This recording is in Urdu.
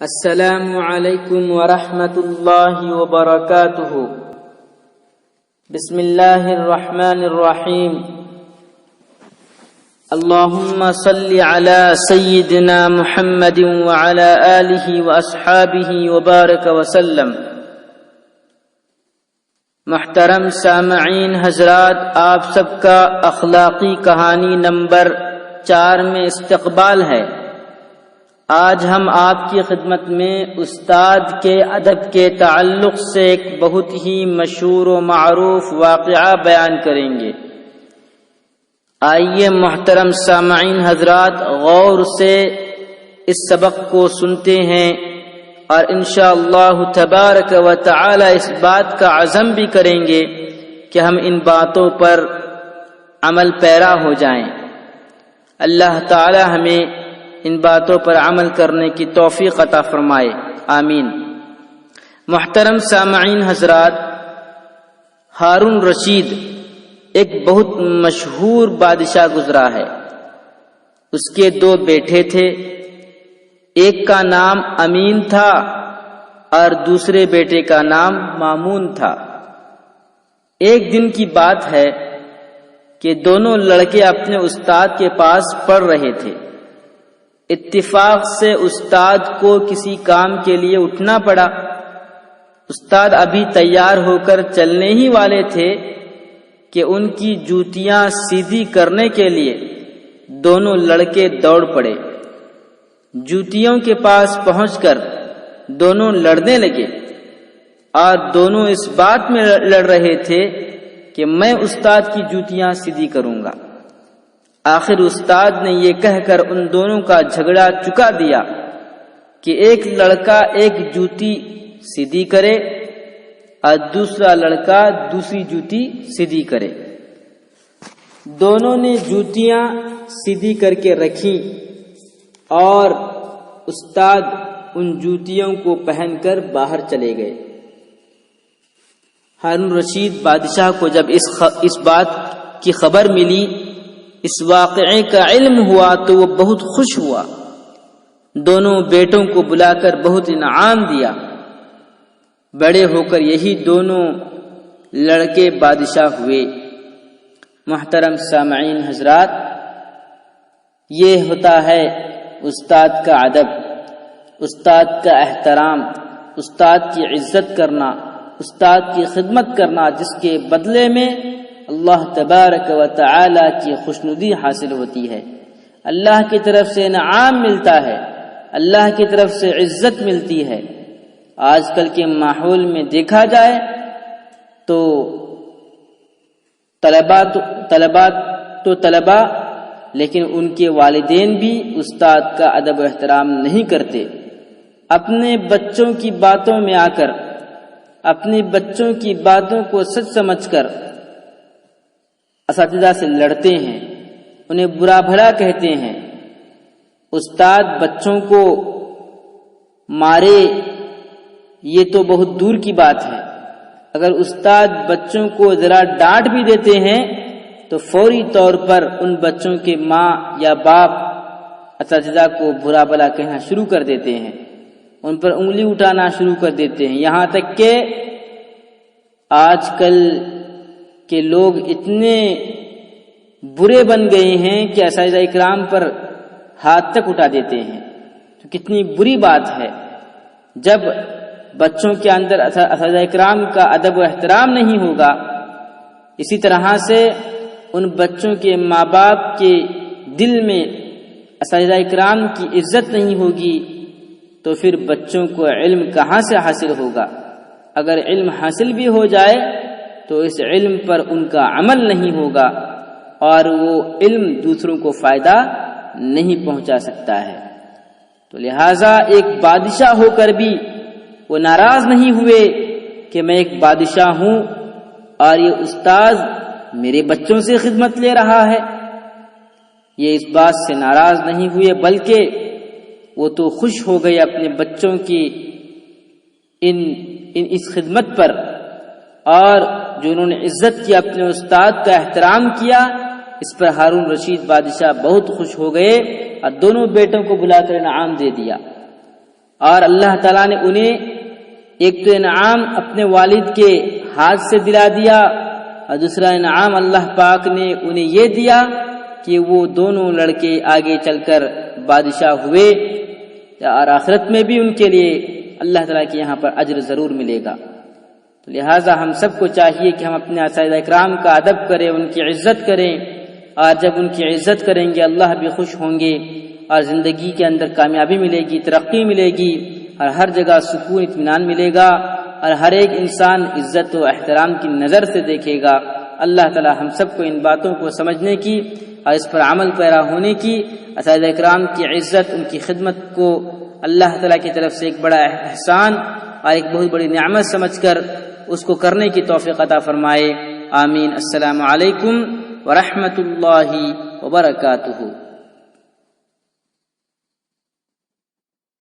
السلام علیکم ورحمۃ اللہ وبرکاتہ۔ بسم اللہ الرحمن الرحیم۔ اللہم صل علی سیدنا محمد وعلی آلہ واصحابہ وبارک وسلم۔ محترم سامعین حضرات، آپ سب کا اخلاقی کہانی نمبر 4 میں استقبال ہے۔ آج ہم آپ کی خدمت میں استاد کے ادب کے تعلق سے ایک بہت ہی مشہور و معروف واقعہ بیان کریں گے۔ آئیے محترم سامعین حضرات، غور سے اس سبق کو سنتے ہیں اور انشاءاللہ تبارک و تعالی اس بات کا عزم بھی کریں گے کہ ہم ان باتوں پر عمل پیرا ہو جائیں۔ اللہ تعالی ہمیں ان باتوں پر عمل کرنے کی توفیق عطا فرمائے، آمین۔ محترم سامعین حضرات، ہارون رشید ایک بہت مشہور بادشاہ گزرا ہے۔ اس کے 2 بیٹے تھے، ایک کا نام امین تھا اور دوسرے بیٹے کا نام مامون تھا۔ ایک دن کی بات ہے کہ دونوں لڑکے اپنے استاد کے پاس پڑھ رہے تھے۔ اتفاق سے استاد کو کسی کام کے لیے اٹھنا پڑا۔ استاد ابھی تیار ہو کر چلنے ہی والے تھے کہ ان کی جوتیاں سیدھی کرنے کے لیے دونوں لڑکے دوڑ پڑے۔ جوتیوں کے پاس پہنچ کر دونوں لڑنے لگے اور دونوں اس بات میں لڑ رہے تھے کہ میں استاد کی جوتیاں سیدھی کروں گا۔ آخر استاد نے یہ کہہ کر ان دونوں کا جھگڑا چکا دیا کہ ایک لڑکا ایک جوتی سیدھی کرے اور دوسرا لڑکا دوسری جوتی سیدھی کرے۔ دونوں نے جوتیاں سیدھی کر کے رکھی اور استاد ان جوتیوں کو پہن کر باہر چلے گئے۔ ہارون رشید بادشاہ کو جب اس بات کی خبر ملی، اس واقعے کا علم ہوا تو وہ بہت خوش ہوا۔ دونوں بیٹوں کو بلا کر بہت انعام دیا۔ بڑے ہو کر یہی دونوں لڑکے بادشاہ ہوئے۔ محترم سامعین حضرات، یہ ہوتا ہے استاد کا ادب، استاد کا احترام، استاد کی عزت کرنا، استاد کی خدمت کرنا، جس کے بدلے میں اللہ تبارک و تعالی کی خوشنودی حاصل ہوتی ہے، اللہ کی طرف سے انعام ملتا ہے، اللہ کی طرف سے عزت ملتی ہے۔ آج کل کے ماحول میں دیکھا جائے تو طلباء لیکن ان کے والدین بھی استاد کا ادب و احترام نہیں کرتے۔ اپنے بچوں کی باتوں میں آ کر، اپنے بچوں کی باتوں کو سچ سمجھ کر اساتذہ سے لڑتے ہیں، انہیں برا بھلا کہتے ہیں۔ استاد بچوں کو مارے یہ تو بہت دور کی بات ہے، اگر استاد بچوں کو ذرا ڈانٹ بھی دیتے ہیں تو فوری طور پر ان بچوں کے ماں یا باپ اساتذہ کو برا بھلا کہنا شروع کر دیتے ہیں، ان پر انگلی اٹھانا شروع کر دیتے ہیں، یہاں تک کہ آج کل کہ لوگ اتنے برے بن گئے ہیں کہ اساتذہ اکرام پر ہاتھ تک اٹھا دیتے ہیں۔ تو کتنی بری بات ہے جب بچوں کے اندر اساتذہ اکرام کا ادب و احترام نہیں ہوگا۔ اسی طرح سے ان بچوں کے ماں باپ کے دل میں اساتذہ اکرام کی عزت نہیں ہوگی تو پھر بچوں کو علم کہاں سے حاصل ہوگا؟ اگر علم حاصل بھی ہو جائے تو اس علم پر ان کا عمل نہیں ہوگا اور وہ علم دوسروں کو فائدہ نہیں پہنچا سکتا ہے۔ تو لہٰذا ایک بادشاہ ہو کر بھی وہ ناراض نہیں ہوئے کہ میں ایک بادشاہ ہوں اور یہ استاد میرے بچوں سے خدمت لے رہا ہے۔ یہ اس بات سے ناراض نہیں ہوئے بلکہ وہ تو خوش ہو گئے اپنے بچوں کی اس خدمت پر، اور جو انہوں نے عزت کی، اپنے استاد کا احترام کیا، اس پر ہارون رشید بادشاہ بہت خوش ہو گئے اور دونوں بیٹوں کو بلا کر انعام دے دیا۔ اور اللہ تعالیٰ نے انہیں ایک تو انعام اپنے والد کے ہاتھ سے دلا دیا، اور دوسرا انعام اللہ پاک نے انہیں یہ دیا کہ وہ دونوں لڑکے آگے چل کر بادشاہ ہوئے، اور آخرت میں بھی ان کے لیے اللہ تعالیٰ کے یہاں پر اجر ضرور ملے گا۔ تو لہٰذا ہم سب کو چاہیے کہ ہم اپنے اساتذہ اکرام کا ادب کریں، ان کی عزت کریں، اور جب ان کی عزت کریں گے اللہ بھی خوش ہوں گے، اور زندگی کے اندر کامیابی ملے گی، ترقی ملے گی، اور ہر جگہ سکون اطمینان ملے گا، اور ہر ایک انسان عزت و احترام کی نظر سے دیکھے گا۔ اللہ تعالی ہم سب کو ان باتوں کو سمجھنے کی اور اس پر عمل پیرا ہونے کی، اساتذہ اکرام کی عزت، ان کی خدمت کو اللہ تعالیٰ کی طرف سے ایک بڑا احسان اور ایک بہت بڑی نعمت سمجھ کر اس کو کرنے کی توفیق عطا فرمائے۔ آمین۔ السلام علیکم ورحمۃ اللہ وبرکاتہ۔